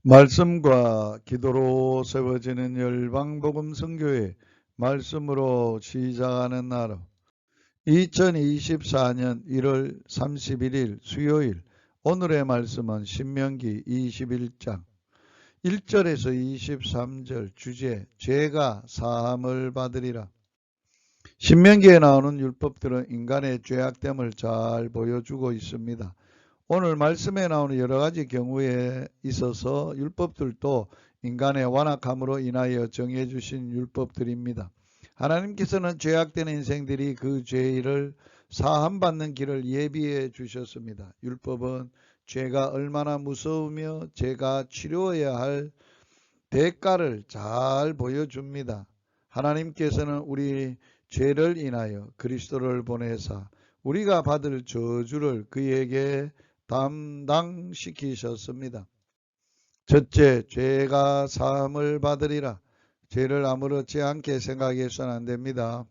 말씀과 기도로 세워지는 열방복음 선교회 말씀으로 시작하는 하루 2024년 1월 31일 수요일 오늘의 말씀은 신명기 21장 1절에서 23절 주제 죄가 사함을 받으리라. 신명기에 나오는 율법들은 인간의 죄악됨을 잘 보여주고 있습니다. 오늘 말씀에 나오는 여러 가지 경우에 있어서 율법들도 인간의 완악함으로 인하여 정해주신 율법들입니다. 하나님께서는 죄악된 인생들이 그 죄를 사함받는 길을 예비해 주셨습니다. 율법은 죄가 얼마나 무서우며 죄가 치료해야 할 대가를 잘 보여줍니다. 하나님께서는 우리 죄를 인하여 그리스도를 보내사 우리가 받을 저주를 그에게 담당시키셨습니다. 첫째, 죄가 사함을 받으리라. 죄를 아무렇지 않게 생각해서는 안 됩니다.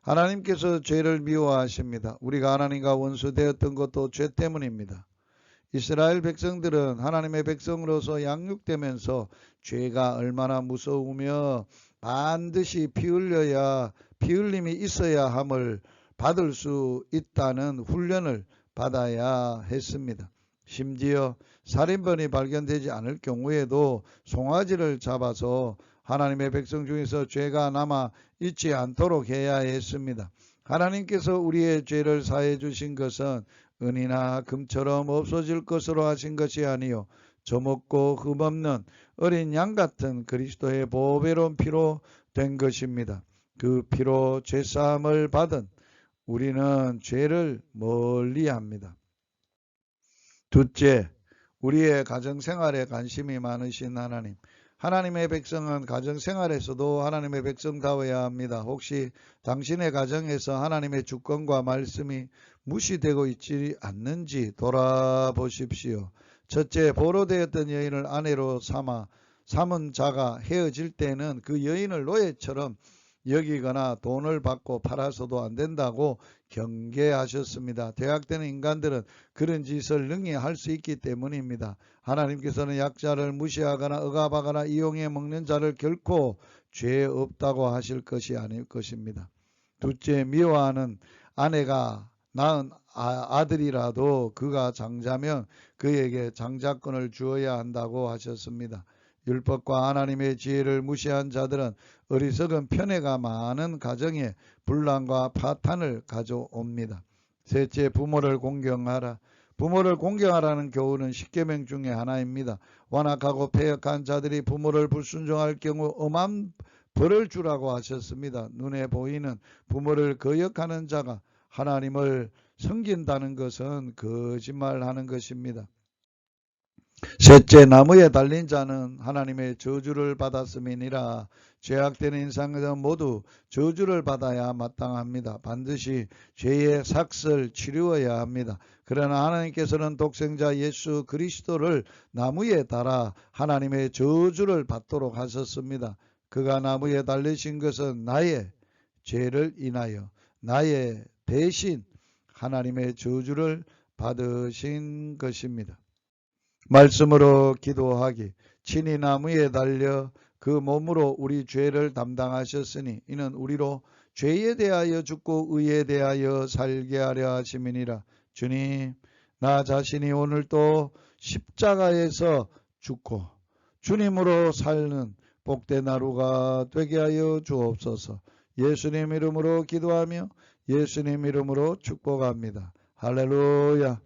하나님께서 죄를 미워하십니다. 우리가 하나님과 원수되었던 것도 죄 때문입니다. 이스라엘 백성들은 하나님의 백성으로서 양육되면서 죄가 얼마나 무서우며 반드시 피 흘림이 있어야 함을 받을 수 있다는 훈련을 받아야 했습니다. 심지어 살인범이 발견되지 않을 경우에도 송아지를 잡아서 하나님의 백성 중에서 죄가 남아 있지 않도록 해야 했습니다. 하나님께서 우리의 죄를 사해 주신 것은 은이나 금처럼 없어질 것으로 하신 것이 아니요 저먹고 흠없는 어린 양 같은 그리스도의 보배로운 피로 된 것입니다. 그 피로 죄사함을 받은 우리는 죄를 멀리합니다. 둘째, 우리의 가정생활에 관심이 많으신 하나님. 하나님의 백성은 가정생활에서도 하나님의 백성다워야 합니다. 혹시 당신의 가정에서 하나님의 주권과 말씀이 무시되고 있지 않는지 돌아보십시오. 첫째, 보로되었던 여인을 아내로 삼은 자가 헤어질 때는 그 여인을 노예처럼 여기거나 돈을 받고 팔아서도 안 된다고 경계하셨습니다. 죄악되는 인간들은 그런 짓을 능히 할 수 있기 때문입니다. 하나님께서는 약자를 무시하거나 억압하거나 이용해 먹는 자를 결코 죄 없다고 하실 것이 아닐 것입니다. 둘째, 미워하는 아내가 낳은 아들이라도 그가 장자면 그에게 장자권을 주어야 한다고 하셨습니다. 율법과 하나님의 지혜를 무시한 자들은 어리석은 편애가 많은 가정에 분란과 파탄을 가져옵니다. 셋째, 부모를 공경하라. 부모를 공경하라는 교훈은 십계명 중에 하나입니다. 완악하고 패역한 자들이 부모를 불순종할 경우 엄한 벌을 주라고 하셨습니다. 눈에 보이는 부모를 거역하는 자가 하나님을 섬긴다는 것은 거짓말하는 것입니다. 셋째, 나무에 달린 자는 하나님의 저주를 받았음이니라. 죄악된 인생은 모두 저주를 받아야 마땅합니다. 반드시 죄의 삭을 치루어야 합니다. 그러나 하나님께서는 독생자 예수 그리스도를 나무에 달아 하나님의 저주를 받도록 하셨습니다. 그가 나무에 달리신 것은 나의 죄를 인하여 나의 대신 하나님의 저주를 받으신 것입니다. 말씀으로 기도하기. 친히 나무에 달려 그 몸으로 우리 죄를 담당하셨으니 이는 우리로 죄에 대하여 죽고 의에 대하여 살게 하려 하심이니라. 주님, 나 자신이 오늘도 십자가에서 죽고 주님으로 사는 복된 하루가 되게 하여 주옵소서. 예수님 이름으로 기도하며 예수님 이름으로 축복합니다. 할렐루야.